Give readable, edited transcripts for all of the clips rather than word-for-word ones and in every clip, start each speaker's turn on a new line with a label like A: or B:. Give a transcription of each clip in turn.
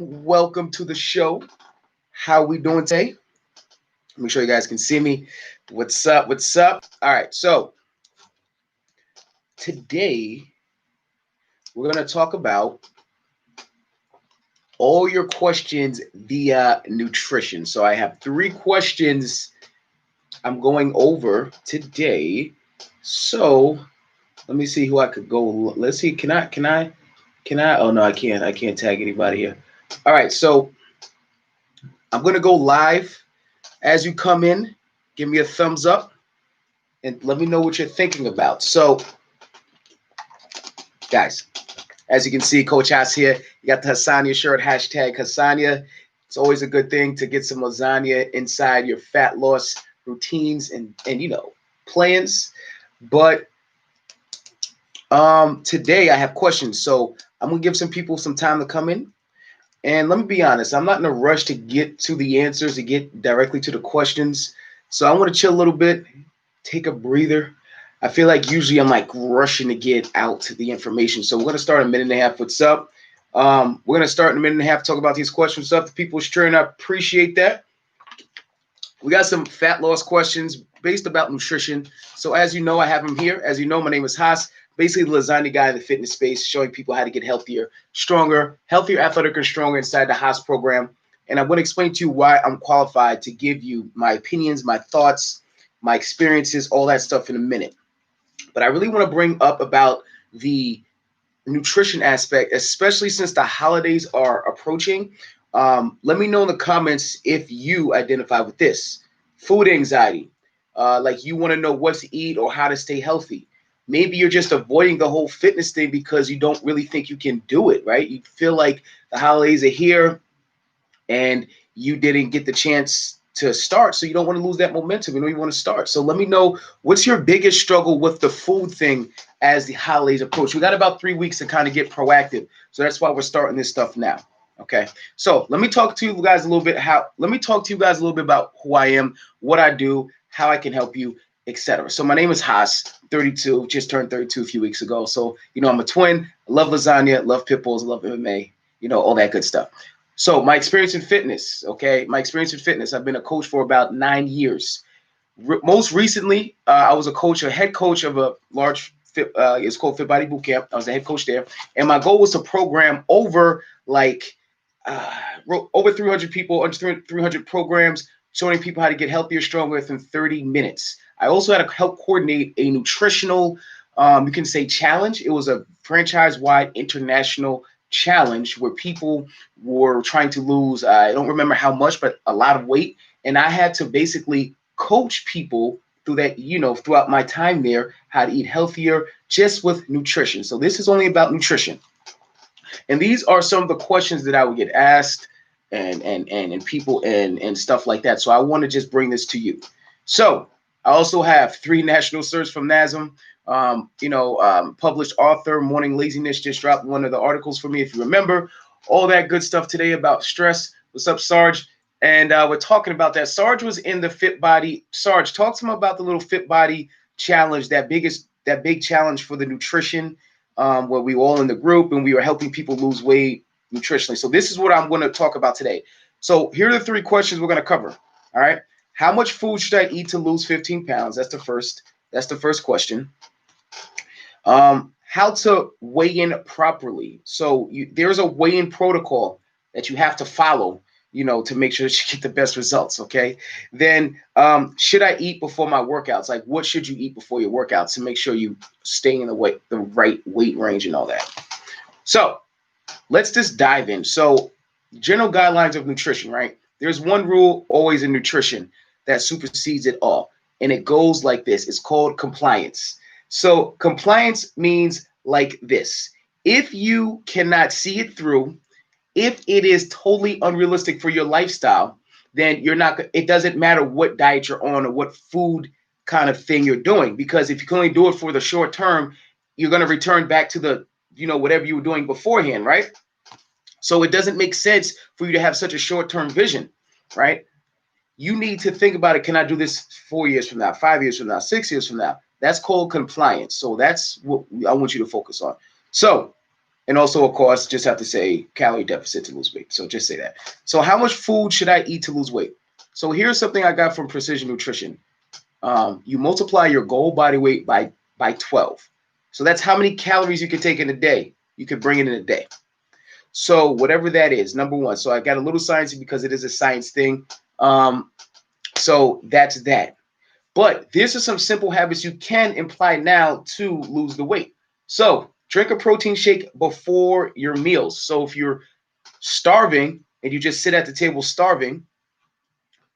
A: Welcome to the show. How we doing today? Make sure you guys can see me. What's up? What's up? All right. So today we're gonna talk about all your questions via nutrition. So I have three questions I'm going over today. So let me see who I could go. Let's see. Can I? Oh no, I can't. I can't tag anybody here. All right. So I'm gonna go live. As you come in, give me a thumbs up and let me know what you're thinking about. So, guys, as you can see, Coach Haas here. You got the Hasagna shirt, hashtag Hasagna. It's always a good thing to get some lasagna inside your fat loss routines and plans. But today I have questions. So I'm gonna give some people some time to come in. And let me be honest, I'm not in a rush to get to the answers, to get directly to the questions. So I want to chill a little bit, take a breather. I feel like usually I'm like rushing to get out the information. So we're gonna start in a minute and a half. What's up? We're gonna start in a minute and a half, talk about these questions. Stuff the people sharing. I appreciate that. We got some fat loss questions based about nutrition. So as you know, I have them here. As you know, my name is Haas, basically the lasagna guy in the fitness space, showing people how to get healthier, stronger, healthier, athletic, and stronger inside the Haas program. And I want to explain to you why I'm qualified to give you my opinions, my thoughts, my experiences, all that stuff in a minute. But I really want to bring up about the nutrition aspect, especially since the holidays are approaching. Let me know in the comments if you identify with this food anxiety. Like you want to know what to eat or how to stay healthy. Maybe you're just avoiding the whole fitness thing because you don't really think you can do it, right? You feel like the holidays are here and you didn't get the chance to start, so you don't want to lose that momentum. You know you want to start. So let me know what's your biggest struggle with the food thing as the holidays approach. We got about 3 weeks to kind of get proactive, so that's why we're starting this stuff now. Okay, so let me talk to you guys a little bit. Let me talk to you guys a little bit about who I am, what I do, how I can help you, etc. So my name is Haas, 32, just turned 32 a few weeks ago. So I'm a twin. I love lasagna, love pit bulls, love MMA, all that good stuff. So my experience in fitness, okay, I've been a coach for about 9 years. Most recently, I was a head coach of a large it's called Fit Body Boot Camp. I was the head coach there, and my goal was to program over uh, over 300 people, under 300 programs, showing people how to get healthier, stronger within 30 minutes. I also had to help coordinate a nutritional, you can say, challenge. It was a franchise-wide international challenge where people were trying to lose, I don't remember how much, but a lot of weight. And I had to basically coach people through that, throughout my time there, how to eat healthier just with nutrition. So this is only about nutrition. And these are some of the questions that I would get asked and people and stuff like that. So I want to just bring this to you. So I also have 3 national certs from NASM. Published author, Morning Laziness just dropped one of the articles for me, if you remember. All that good stuff today about stress. What's up, Sarge? And we're talking about that. Sarge was in the Fit Body. Sarge, talk to him about the little Fit Body challenge, that big challenge for the nutrition, where we were all in the group and we were helping people lose weight nutritionally. So this is what I'm going to talk about today. So here are the 3 questions we're going to cover. All right. How much food should I eat to lose 15 pounds? That's the first question. How to weigh in properly. So there's a weigh-in protocol that you have to follow, to make sure that you get the best results. Okay. Then should I eat before my workouts? Like, what should you eat before your workouts to make sure you stay in the right weight range and all that? So let's just dive in. So general guidelines of nutrition, right? There's one rule always in nutrition that supersedes it all. And it goes like this. It's called compliance. So compliance means like this. If you cannot see it through, if it is totally unrealistic for your lifestyle, then it doesn't matter what diet you're on or what food kind of thing you're doing, because if you can only do it for the short term, you're going to return back to the, whatever you were doing beforehand, right? So it doesn't make sense for you to have such a short-term vision, right? You need to think about it. Can I do this 4 years from now, 5 years from now, 6 years from now? That's called compliance. So that's what I want you to focus on. So And also, of course, just have to say calorie deficit to lose weight. So just say that. So how much food should I eat to lose weight? So here's something I got from Precision Nutrition. You multiply your goal body weight by 12. So that's how many calories you can take in a day. You can bring it in a day. So whatever that is, number one. So I got a little sciencey because it is a science thing. So that's that. But these are some simple habits you can imply now to lose the weight. So drink a protein shake before your meals. So if you're starving and you just sit at the table starving,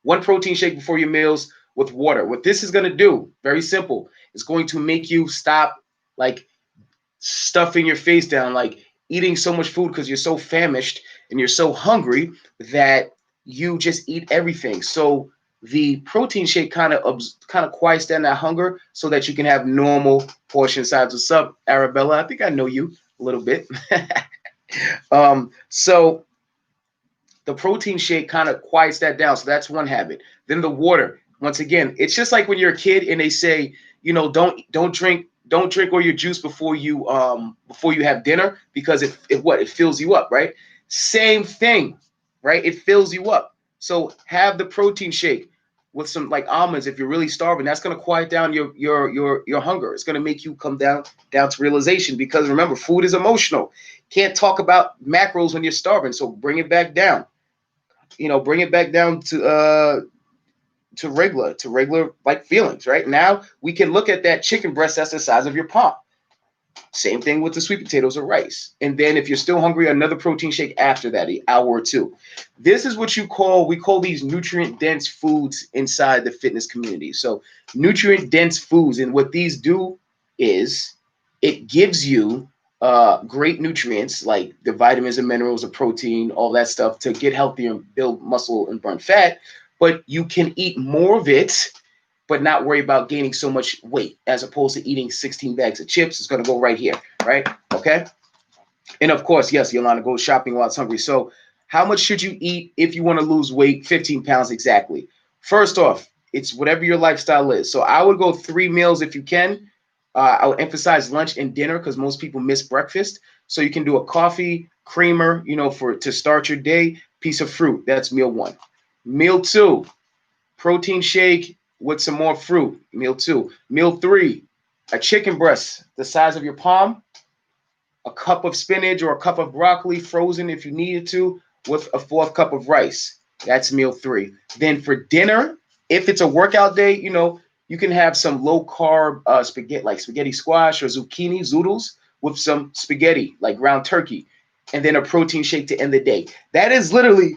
A: one protein shake before your meals with water. What this is going to do, very simple, it's going to make you stop like stuffing your face down, like eating so much food because you're so famished and you're so hungry that you just eat everything. So the protein shake kind of quiets down that hunger so that you can have normal portion size. What's up, Arabella? I think I know you a little bit. So the protein shake kind of quiets that down. So that's one habit. Then the water. Once again, it's just like when you're a kid and they say, don't drink all your juice before you have dinner because it fills you up, right? Same thing, right? It fills you up. So have the protein shake with some like almonds if you're really starving. That's gonna quiet down your hunger. It's gonna make you come down to realization because remember, food is emotional. Can't talk about macros when you're starving. So bring it back down. Bring it back down to regular like feelings. Right now, we can look at that chicken breast that's the size of your palm. Same thing with the sweet potatoes or rice. And then if you're still hungry, another protein shake after that, an hour or two. This is what we call these nutrient dense foods inside the fitness community. So nutrient dense foods, and what these do is it gives you great nutrients like the vitamins and minerals, the protein, all that stuff to get healthier and build muscle and burn fat. But you can eat more of it but not worry about gaining so much weight as opposed to eating 16 bags of chips. It's going to go right here, right? Okay. And of course, yes, Yolanda, go shopping while it's hungry. So how much should you eat if you want to lose weight? 15 pounds exactly. First off, it's whatever your lifestyle is. So I would go 3 meals if you can. I would emphasize lunch and dinner because most people miss breakfast. So you can do a coffee, creamer, to start your day, piece of fruit. That's meal one. Meal two, protein shake with some more fruit. Meal two. Meal three, a chicken breast the size of your palm, a cup of spinach or a cup of broccoli frozen if you needed to, with a fourth cup of rice. That's meal three. Then for dinner, if it's a workout day, you can have some low carb spaghetti, like spaghetti squash or zucchini zoodles with some spaghetti, like ground turkey, and then a protein shake to end the day. That's literally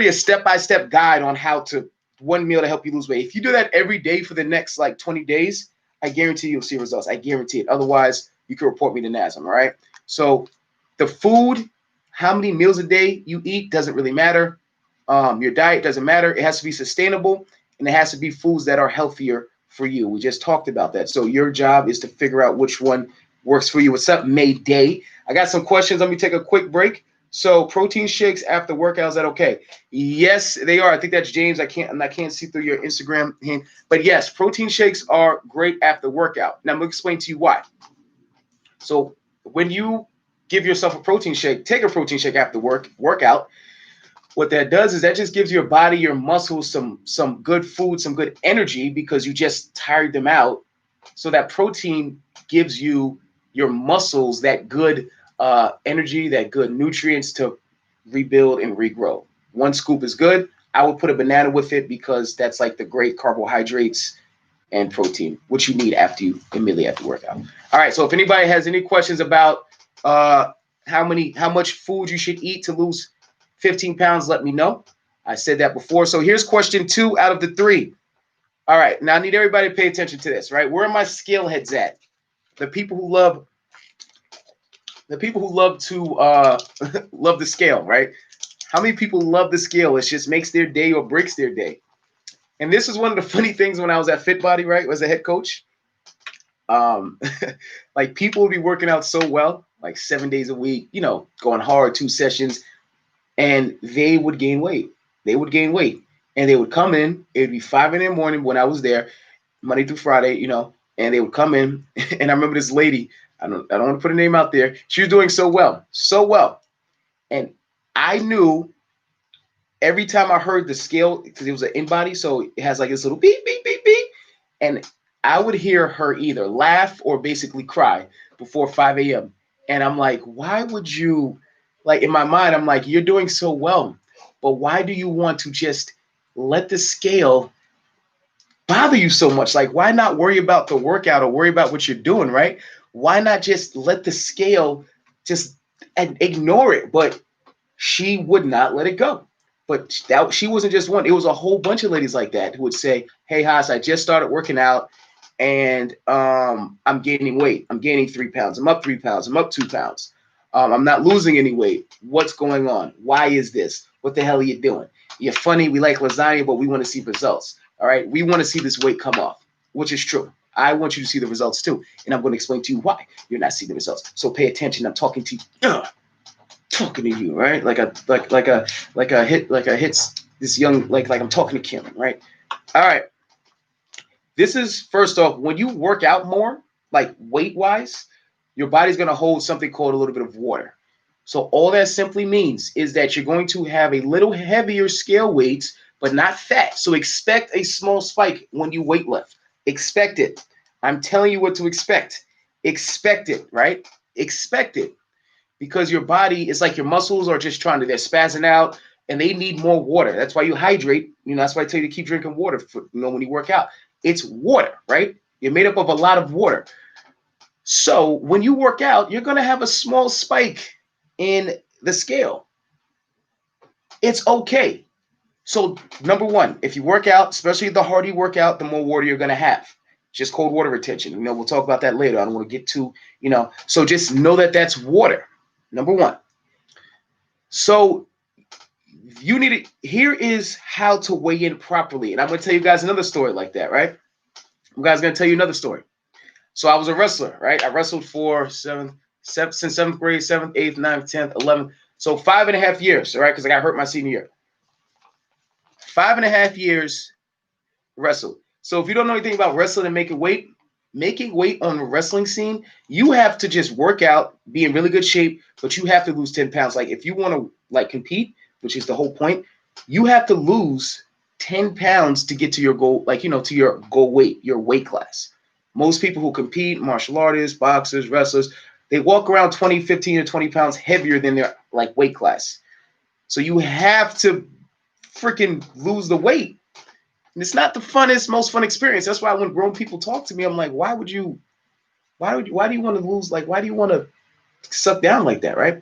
A: a step-by-step guide on how to one meal to help you lose weight. If you do that every day for the next like 20 days, I guarantee you'll see results. I guarantee it. Otherwise, you can report me to NASM, all right? So the food, how many meals a day you eat doesn't really matter. Your diet doesn't matter. It has to be sustainable, and it has to be foods that are healthier for you. We just talked about that. So your job is to figure out which one works for you. What's up, Mayday? I got some questions. Let me take a quick break. So protein shakes after workout, is that okay? Yes, they are. I think that's James. I can't see through your Instagram hand. But yes, protein shakes are great after workout. Now I'm gonna explain to you why. So when you give yourself a protein shake, take a protein shake after workout. What that does is that just gives your body, your muscles some good food, some good energy because you just tired them out. So that protein gives you your muscles that good energy, that good nutrients to rebuild and regrow. One scoop is good. I would put a banana with it because that's like the great carbohydrates and protein, which you need immediately after workout. All right. So if anybody has any questions about how much food you should eat to lose 15 pounds, let me know. I said that before. So here's question 2 out of the 3. All right. Now I need everybody to pay attention to this, right? Where are my scale heads at? The people who love to love the scale, right? How many people love the scale? It just makes their day or breaks their day. And this is one of the funny things when I was at FitBody, right? Was a head coach. Like people would be working out so well, like 7 days a week, going hard, 2 sessions, and they would gain weight. And they would come in. It would be 5 in the morning when I was there, Monday through Friday, and they would come in. And I remember this lady. I don't want to put a name out there. She was doing so well. And I knew every time I heard the scale, because it was an in body, so it has like this little beep, beep, beep, beep. And I would hear her either laugh or basically cry before 5 a.m. And I'm like, why would you, like in my mind, I'm like, you're doing so well, but why do you want to just let the scale bother you so much? Like, why not worry about the workout or worry about what you're doing, right? Why not just let the scale just and ignore it? But she would not let it go. But that she wasn't just one. It was a whole bunch of ladies like that who would say, "Hey, Haas, I just started working out, and I'm gaining weight. I'm gaining 3 pounds. I'm up 3 pounds. I'm up 2 pounds. I'm not losing any weight. What's going on? Why is this? What the hell are you doing? You're funny. We like lasagna, but we want to see results. All right, we want to see this weight come off, which is true. I want you to see the results too, and I'm going to explain to you why you're not seeing the results. So pay attention. I'm talking to you. Talking to you, right? Like a hits this young like I'm talking to Kim, right? All right. This is first off, when you work out more, like weight wise, your body's gonna hold something called a little bit of water. So all that simply means is that you're going to have a little heavier scale weights, but not fat. So expect a small spike when you weight lift. Expect it. I'm telling you what to expect. Expect it, right? Expect it because your body is like your muscles are just they're spazzing out and they need more water. That's why you hydrate. That's why I tell you to keep drinking water when you work out. It's water, right? You're made up of a lot of water. So when you work out, you're going to have a small spike in the scale. It's okay. So number one, if you work out, especially the harder you work out, the more water you're going to have. Just cold water retention. We'll talk about that later. I don't want to get too, so just know that that's water. Number one. So you need to, here is how to weigh in properly. And I'm going to tell you guys another story like that, right? I'm guys going to tell you another story. So I was a wrestler, right? I wrestled for since seventh grade, seventh, eighth, ninth, 10th, 11th. So 5.5 years, right? Because I got hurt my senior year. 5.5 years wrestled. So if you don't know anything about wrestling and making weight on the wrestling scene, you have to just work out, be in really good shape, but you have to lose 10 pounds. Like if you want to like compete, which is the whole point, you have to lose 10 pounds to get to your goal, to your goal weight, your weight class. Most people who compete, martial artists, boxers, wrestlers, they walk around 20, 15 or 20 pounds heavier than their like weight class. So you have to freaking lose the weight. And it's not the funnest, most fun experience. That's why when grown people talk to me, I'm like, why do you want to lose? Like, why do you want to suck down like that, right?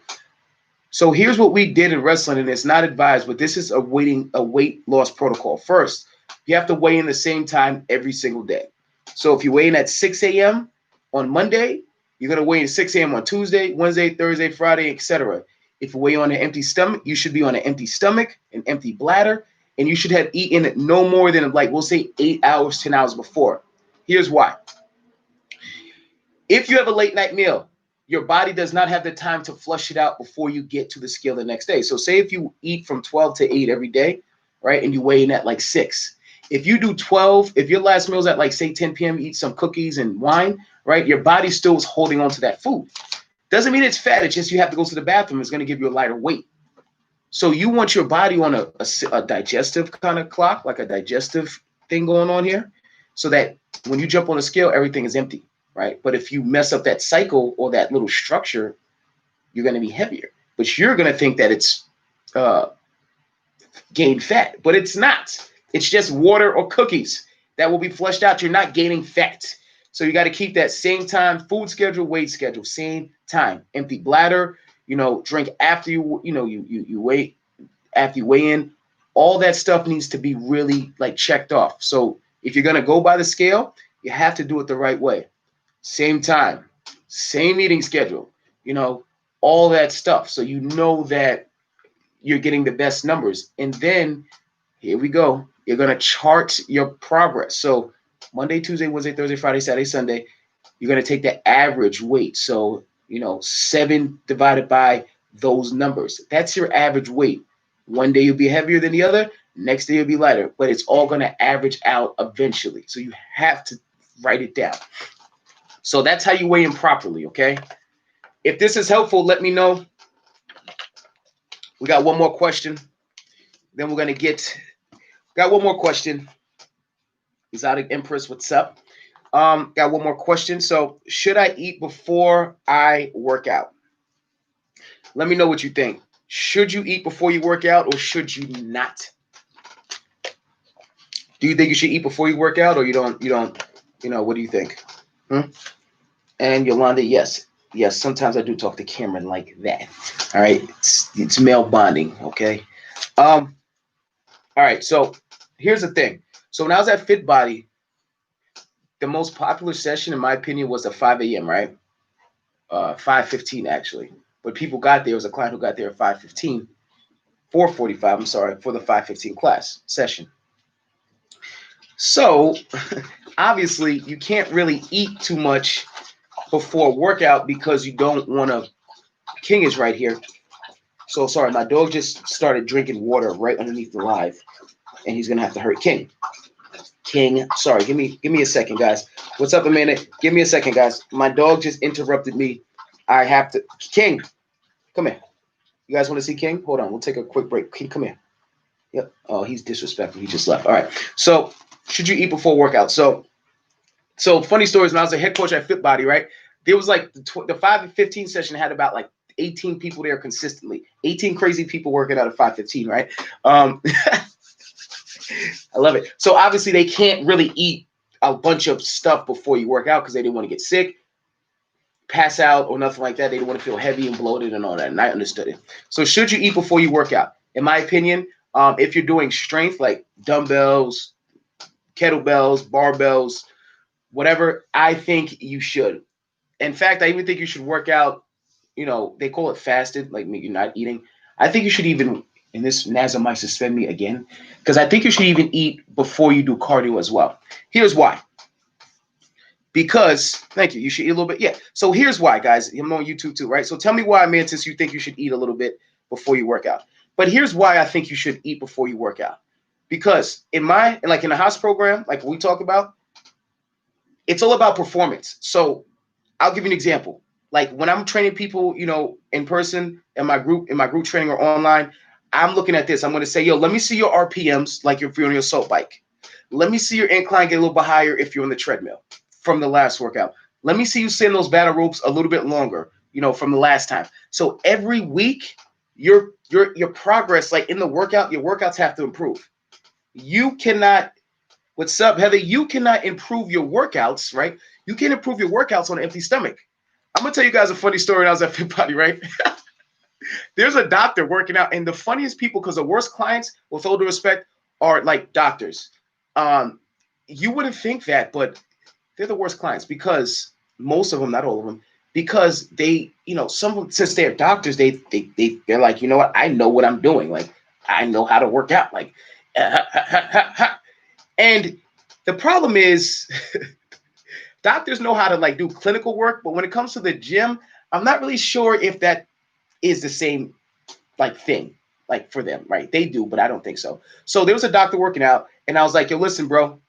A: So here's what we did in wrestling, and it's not advised, but this is a weight loss protocol. First, you have to weigh in the same time every single day. So if you weigh in at 6 a.m. on Monday, you're going to weigh in 6 a.m. on Tuesday, Wednesday, Thursday, Friday, etc. If you weigh on an empty stomach, you should be on an empty stomach, an empty bladder, and you should have eaten no more than we'll say 8 hours, 10 hours before. Here's why. If you have a late night meal, your body does not have the time to flush it out before you get to the scale the next day. So say if you eat from 12 to 8 every day, right, and you weigh in at 6. If you do 12, if your last meal is at say 10 p.m., you eat some cookies and wine, right, your body still is holding on to that food. Doesn't mean it's fat. It's just you have to go to the bathroom. It's going to give you a lighter weight. So you want your body on a digestive kind of clock, like a digestive thing going on here, so that when you jump on the scale, everything is empty. Right? But if you mess up that cycle or that little structure, you're going to be heavier. But you're going to think that it's gained fat, but it's not. It's just water or cookies that will be flushed out. You're not gaining fat. So you got to keep that same time, food schedule, weight schedule, same time. Empty bladder, drink after you weigh, after you weigh in. All that stuff needs to be really checked off. So if you're going to go by the scale, you have to do it the right way. Same time, same eating schedule, all that stuff. So you know that you're getting the best numbers. And then here we go. You're going to chart your progress. So Monday, Tuesday, Wednesday, Thursday, Friday, Saturday, Sunday, you're going to take the average weight. So, 7 divided by those numbers. That's your average weight. One day you'll be heavier than the other. Next day you'll be lighter. But it's all going to average out eventually. So you have to write it down. So that's how you weigh in properly, okay? If this is helpful, let me know. We got one more question. Then we're going to got one more question. Exotic Empress, what's up? Got one more question. So, should I eat before I work out? Let me know what you think. Should you eat before you work out or should you not? Do you think you should eat before you work out or you don't, what do you think? And Yolanda, yes. Yes, sometimes I do talk to Cameron like that. All right. It's male bonding, okay? All right, so here's the thing. So when I was at Fit Body, the most popular session, in my opinion, was at 5 a.m., right? 5:15 actually. But people got there. It was a client who got there at 5:15, 4:45, I'm sorry, for the 5:15 class session. So obviously you can't really eat too much before workout because you don't want to. King is right here. So sorry, my dog just started drinking water right underneath the live, and he's gonna have to hurt King. King, sorry, give me a second, guys. What's up, Amanda? Give me a second, guys. My dog just interrupted me. I have to. King, come here. You guys want to see King? Hold on, we'll take a quick break. King, come here. Yep. Oh, he's disrespectful. He just left. All right. So, should you eat before workout? So funny stories. When I was a head coach at Fit Body, right? There was like the 5:15 session had about like 18 people there consistently. 18 crazy people working out at 5:15, right? I love it. So obviously they can't really eat a bunch of stuff before you work out because they didn't want to get sick, pass out, or nothing like that. They didn't want to feel heavy and bloated and all that. And I understood it. So should you eat before you work out? In my opinion, if you're doing strength like dumbbells, kettlebells, barbells, whatever, I think you should. In fact, I even think you should work out. They call it fasted, like you're not eating. I think you should even, and this NASA might suspend me again, because I think you should even eat before you do cardio as well. Here's why. Because, thank you, you should eat a little bit. Yeah, so here's why, guys. I'm on YouTube too, right? So tell me why, Mantis, you think you should eat a little bit before you work out. But here's why I think you should eat before you work out. Because in the house program, like we talk about, it's all about performance. So I'll give you an example. Like when I'm training people, in person in my group training or online, I'm looking at this. I'm going to say, yo, let me see your RPMs, like if you're on your assault bike. Let me see your incline get a little bit higher if you're on the treadmill from the last workout. Let me see you send those battle ropes a little bit longer, from the last time. So every week, your progress, like in the workout, your workouts have to improve. You cannot. What's up, Heather? You cannot improve your workouts, right? You can't improve your workouts on an empty stomach. I'm going to tell you guys a funny story when I was at Fit Body, right? There's a doctor working out, and the funniest people, because the worst clients, with all due respect, are like doctors. You wouldn't think that, but they're the worst clients because most of them, not all of them, because they, some of them, since they're doctors, they're like, you know what? I know what I'm doing. Like, I know how to work out. Like, and the problem is doctors know how to like do clinical work, but when it comes to the gym, I'm not really sure if that is the same like thing like for them, right? They do, but I don't think so. So there was a doctor working out, and I was like, yo, listen, bro,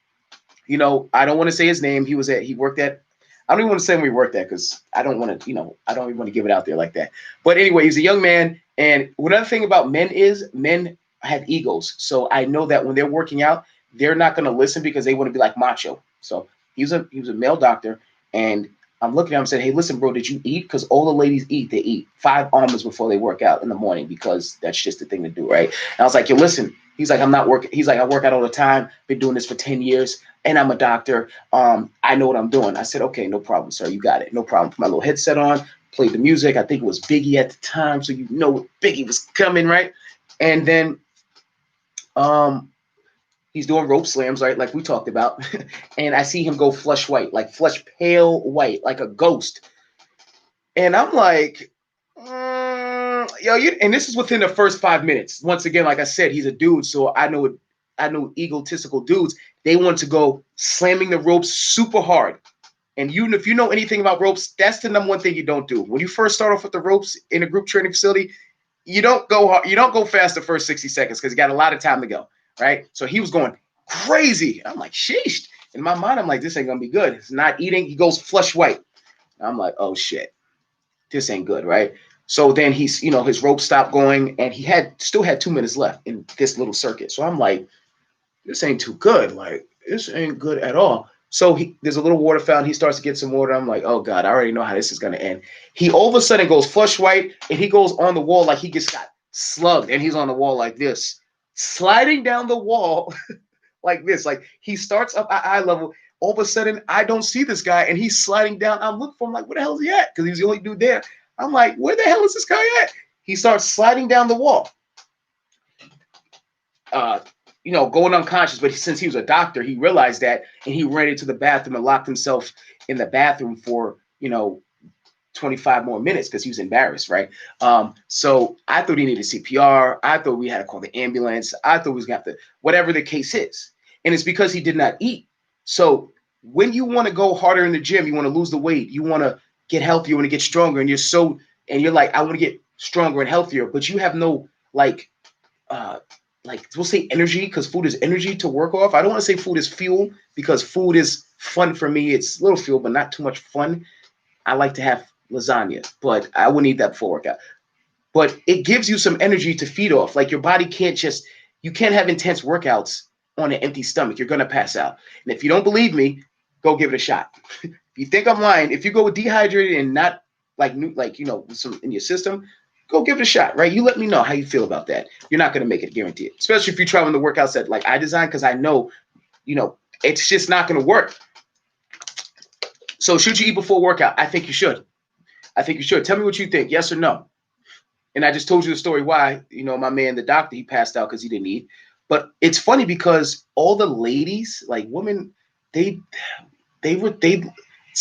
A: I don't want to say his name. He worked at, I don't even want to say where he worked at because I don't want to, I don't even want to give it out there like that. But anyway, he's a young man, and another thing about men is men have egos. So I know that when they're working out, they're not going to listen because they want to be like macho. So he was a male doctor, and I'm looking at him and said, hey, listen, bro, did you eat? Because all the ladies eat. They eat 5 almonds before they work out in the morning because that's just the thing to do, right? And I was like, yo, listen. He's like, I'm not working. He's like, I work out all the time. Been doing this for 10 years, and I'm a doctor. I know what I'm doing. I said, okay, no problem, sir. You got it. No problem. Put my little headset on, played the music. I think it was Biggie at the time, so Biggie was coming, right? And then he's doing rope slams, right, like we talked about. And I see him go flush white, like flush pale white, like a ghost. And I'm like, and this is within the first 5 minutes. Once again, like I said, he's a dude, so I know egotistical dudes. They want to go slamming the ropes super hard. And if you know anything about ropes, that's the number one thing you don't do. When you first start off with the ropes in a group training facility, you don't go hard, you don't go fast the first 60 seconds because you got a lot of time to go, right? So he was going crazy. I'm like, sheesh. In my mind, I'm like, this ain't gonna be good. It's not eating. He goes flush white. I'm like, oh shit, this ain't good, right? So then he's, his rope stopped going, and he still had 2 minutes left in this little circuit. So I'm like, this ain't too good. Like, this ain't good at all. So there's a little water fountain. He starts to get some water. I'm like, oh God, I already know how this is gonna end. He all of a sudden goes flush white, and he goes on the wall like he just got slugged, and he's on the wall like this, sliding down the wall like this. Like he starts up at eye level. All of a sudden, I don't see this guy, and he's sliding down. I'm looking for him, like, where the hell is he at? Because he was the only dude there. I'm like, where the hell is this guy at? He starts sliding down the wall. Going unconscious, but since he was a doctor, he realized that, and he ran into the bathroom and locked himself in the bathroom for 25 more minutes because he was embarrassed, right? So I thought he needed CPR. I thought we had to call the ambulance. I thought we was gonna have to, whatever the case is, and it's because he did not eat. So when you want to go harder in the gym, you want to lose the weight, you want to get healthier, you want to get stronger, and you're like, I want to get stronger and healthier, but you have no we'll say energy, because food is energy to work off. I don't want to say food is fuel, because food is fun for me. It's a little fuel, but not too much fun. I like to have lasagna, but I wouldn't eat that before workout. But it gives you some energy to feed off. Like your body you can't have intense workouts on an empty stomach. You're going to pass out. And if you don't believe me, go give it a shot. If you think I'm lying, if you go dehydrated and not some in your system, go give it a shot, right? You let me know how you feel about that. You're not going to make it, guaranteed. Especially if you're traveling the workouts that like I designed, because I know, it's just not going to work. So should you eat before workout? I think you should. Tell me what you think, yes or no. And I just told you the story why, my man, the doctor, he passed out because he didn't eat. But it's funny because all the ladies, like women, it's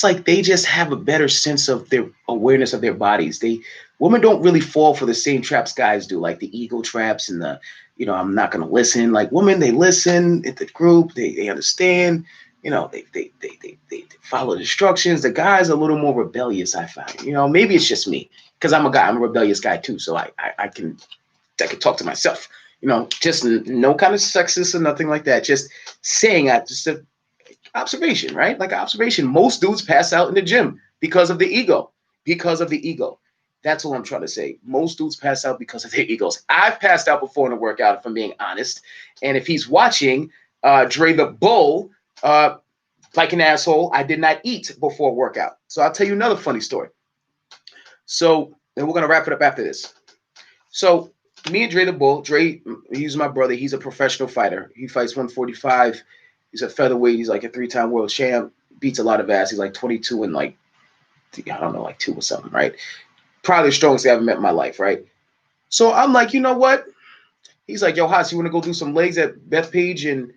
A: like they just have a better sense of their awareness of their bodies. Women don't really fall for the same traps guys do, like the ego traps and the, I'm not going to listen. Like women, they listen at the group, they understand, they follow the instructions. The guys are a little more rebellious, I find. Maybe it's just me, because I'm a guy, I'm a rebellious guy too. So I can talk to myself, just no kind of sexist or nothing like that. Just saying, observation, right? Like observation. Most dudes pass out in the gym because of the ego. That's all I'm trying to say. Most dudes pass out because of their egos. I've passed out before in a workout, if I'm being honest. And if he's watching, Dre the Bull, like an asshole, I did not eat before workout. So I'll tell you another funny story. So then we're going to wrap it up after this. So me and Dre the Bull, he's my brother. He's a professional fighter. He fights 145. He's a featherweight. He's like a 3-time world champ. Beats a lot of ass. He's like 22 and like 2 or something, right? Probably the strongest guy I've ever met in my life, right? So I'm like, you know what? He's like, yo, Haas, you want to go do some legs at Bethpage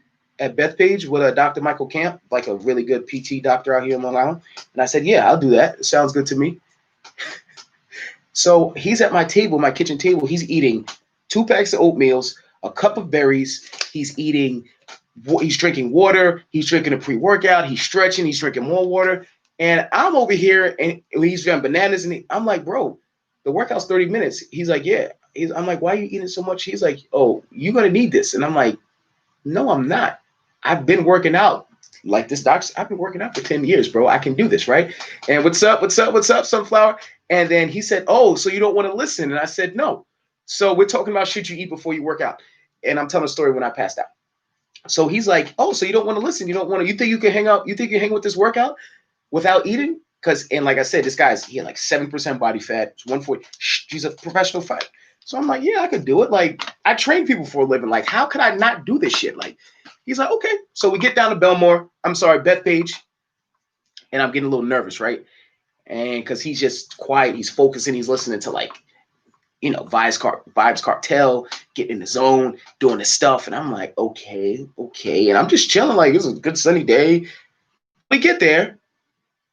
A: with Dr. Michael Camp, like a really good PT doctor out here in Long Island? And I said, yeah, I'll do that. It sounds good to me. So he's at my table, my kitchen table. He's eating 2 packs of oatmeals, a cup of berries. He's drinking water. He's drinking a pre-workout. He's stretching. He's drinking more water. And I'm over here, and he's drinking bananas. And I'm like, bro, the workout's 30 minutes. He's like, yeah. I'm like, why are you eating so much? He's like, oh, you're going to need this. And I'm like, no, I'm not. I've been working out. Like this doctor, I've been working out for 10 years, bro. I can do this, right? And what's up, Sunflower? And then he said, oh, so you don't want to listen? And I said, no. So we're talking about shit you eat before you work out. And I'm telling a story when I passed out. So he's like, oh, so you don't want to listen? You think you can hang out? You think you can hang with this workout without eating? And like I said, this guy's, he had like 7% body fat. It's 140. He's a professional fighter. So I'm like, yeah, I could do it. Like, I train people for a living. Like, how could I not do this shit? Like, he's like, okay. So we get down to Bethpage. And I'm getting a little nervous, right? And because he's just quiet, he's focusing, he's listening to like, Vibes Cartel, getting in the zone, doing this stuff. And I'm like, okay. And I'm just chilling, like, it's a good sunny day. We get there.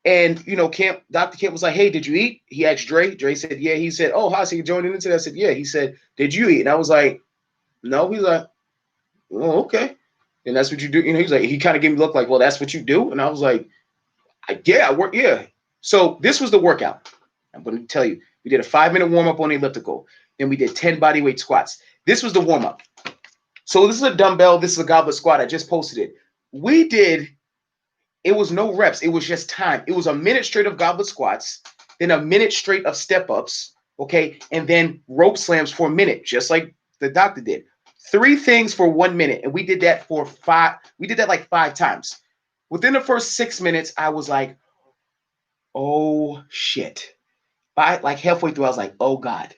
A: And, Dr. Camp was like, hey, did you eat? He asked Dre. Dre said, yeah. He said, oh, Hasi, you joining into that? I said, yeah. He said, did you eat? And I was like, no. He's like, oh, okay. And that's what you do. He's like, he kind of gave me a look like, well, that's what you do. And I was like, yeah, I work. Yeah. So this was the workout. I'm going to tell you, we did a 5-minute warm-up on the elliptical. Then we did 10 bodyweight squats. This was the warm-up. So this is a dumbbell. This is a goblet squat. I just posted it. We did It was no reps. It was just time. It was a minute straight of goblet squats, then a minute straight of step ups, okay, and then rope slams for a minute, just like the doctor did. 3 things for 1 minute, and we did that for five. We did that like 5 times. Within the first 6 minutes, I was like, "Oh shit!" By like halfway through, I was like, oh God,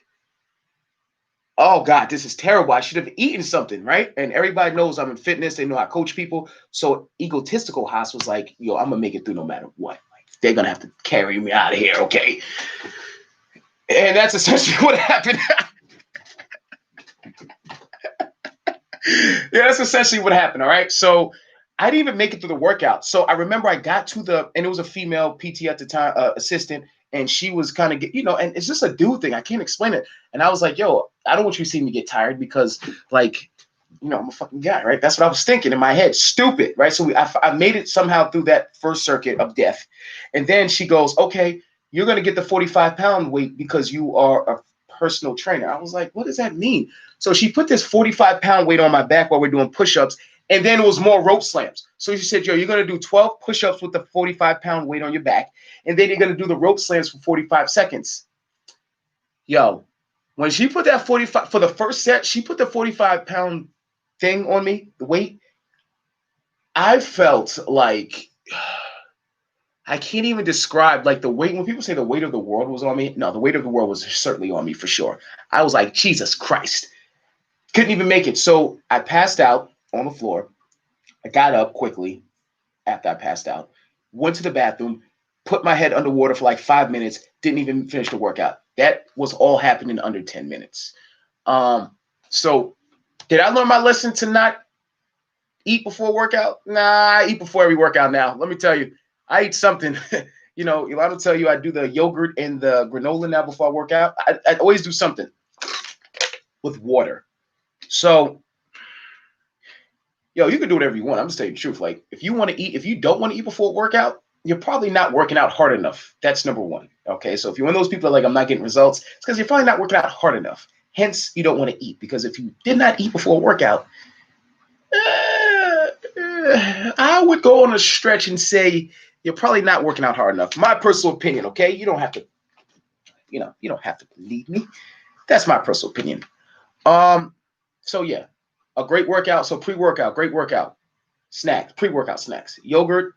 A: this is terrible. I should have eaten something, right? And everybody knows I'm in fitness. They know I coach people. So egotistical Haas was like, yo, I'm gonna make it through no matter what. Like they're gonna have to carry me out of here, okay? And that's essentially what happened. Yeah, that's essentially what happened. All right. So I didn't even make it through the workout. So I remember I got to and it was a female PT at the time, assistant, and she was kind of, and it's just a dude thing. I can't explain it. And I was like, yo, I don't want you to see me get tired because, like, I'm a fucking guy, right? That's what I was thinking in my head. Stupid, right? So I made it somehow through that first circuit of death. And then she goes, okay, you're going to get the 45-pound weight because you are a personal trainer. I was like, what does that mean? So she put this 45-pound weight on my back while we're doing push-ups, and then it was more rope slams. So she said, yo, you're going to do 12 push-ups with the 45-pound weight on your back, and then you're going to do the rope slams for 45 seconds. Yo, when she put that 45 for the first set, she put the 45-pound thing on me, the weight. I felt like I can't even describe like the weight. When people say the weight of the world was on me, no, the weight of the world was certainly on me for sure. I was like, Jesus Christ. Couldn't even make it. So I passed out on the floor. I got up quickly after I passed out, went to the bathroom, put my head underwater for like 5 minutes, didn't even finish the workout. That was all happening in under 10 minutes. So did I learn my lesson to not eat before workout? Nah, I eat before every workout now. Let me tell you, I eat something. I will tell you I do the yogurt and the granola now before I work out. I always do something with water. So, you can do whatever you want. I'm just telling you the truth. Like, if you want to eat, if you don't want to eat before workout, you're probably not working out hard enough. That's number one. Okay. So if you're one of those people that are like, I'm not getting results, it's because you're probably not working out hard enough. Hence, you don't want to eat, because if you did not eat before a workout, I would go on a stretch and say you're probably not working out hard enough. My personal opinion. Okay. You don't have to, you don't have to believe me. That's my personal opinion. So yeah, a great workout. So pre-workout, great workout. Snacks, pre-workout snacks. Yogurt.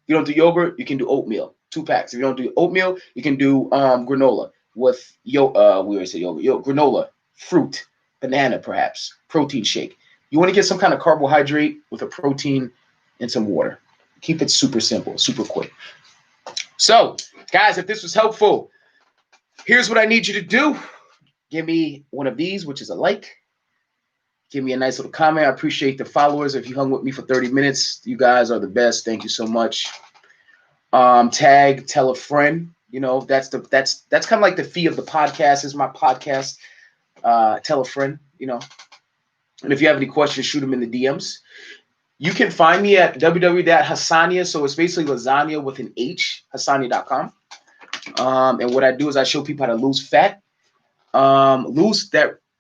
A: If you don't do yogurt, you can do oatmeal. 2 packs. If you don't do oatmeal, you can do granola with we already said yogurt. Granola, fruit, banana, perhaps, protein shake. You want to get some kind of carbohydrate with a protein and some water. Keep it super simple, super quick. So, guys, if this was helpful, here's what I need you to do. Give me one of these, which is a like. Give me a nice little comment. I appreciate the followers. If you hung with me for 30 minutes, you guys are the best. Thank you so much. Tag, tell a friend. That's kind of like the fee of the podcast. Is my podcast. Tell a friend. And if you have any questions, shoot them in the DMs. You can find me at www.hasagna. So it's basically lasagna with an H. Hasagna.com. And what I do is I show people how to lose fat. I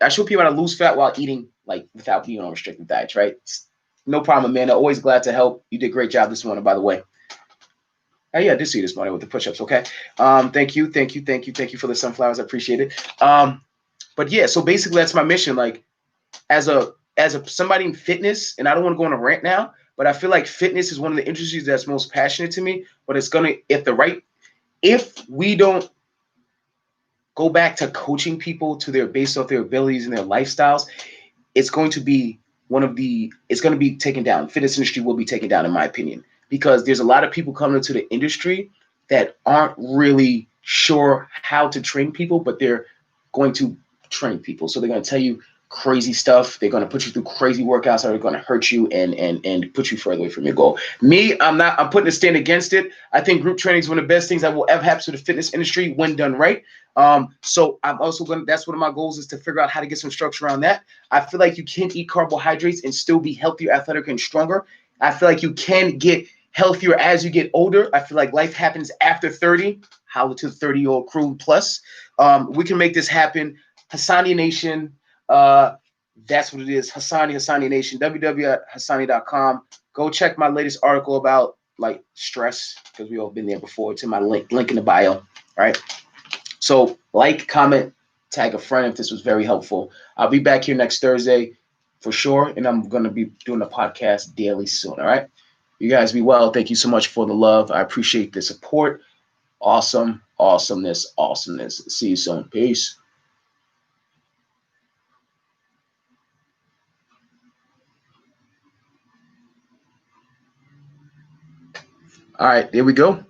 A: show people how to lose fat while eating, like, without being on restricted diets, right? No problem, Amanda. Always glad to help. You did a great job this morning, by the way. Oh, yeah, I did see you this morning with the push-ups, okay? Thank you for the sunflowers. I appreciate it. But yeah, so basically that's my mission. Like, as a somebody in fitness, and I don't want to go on a rant now, but I feel like fitness is one of the industries that's most passionate to me. But it's gonna, if we don't go back to coaching people based off their abilities and their lifestyles, it's going to be taken down. Fitness industry will be taken down, in my opinion, because there's a lot of people coming into the industry that aren't really sure how to train people, but they're going to train people. So they're going to tell you crazy stuff. They're going to put you through crazy workouts that are going to hurt you and put you further away from your goal. Me, I'm putting a stand against it. I think group training is one of the best things that will ever happen to the fitness industry when done right. So I'm also that's one of my goals, is to figure out how to get some structure around that. I feel like you can eat carbohydrates and still be healthier, athletic, and stronger. I feel like you can get healthier as you get older. I feel like life happens after 30. Holla to the 30-year-old crew plus. We can make this happen. Hasagna Nation. That's what it is. Hasagna Nation. www.hasagna.com. Go check my latest article about like stress, because we all been there before. It's in my link in the bio, right? So like, comment, tag a friend if this was very helpful. I'll be back here next Thursday for sure, and I'm gonna be doing a podcast daily soon. All right, you guys be well. Thank you so much for the love. I appreciate the support. Awesome, awesomeness, awesomeness. See you soon. Peace. All right, there we go.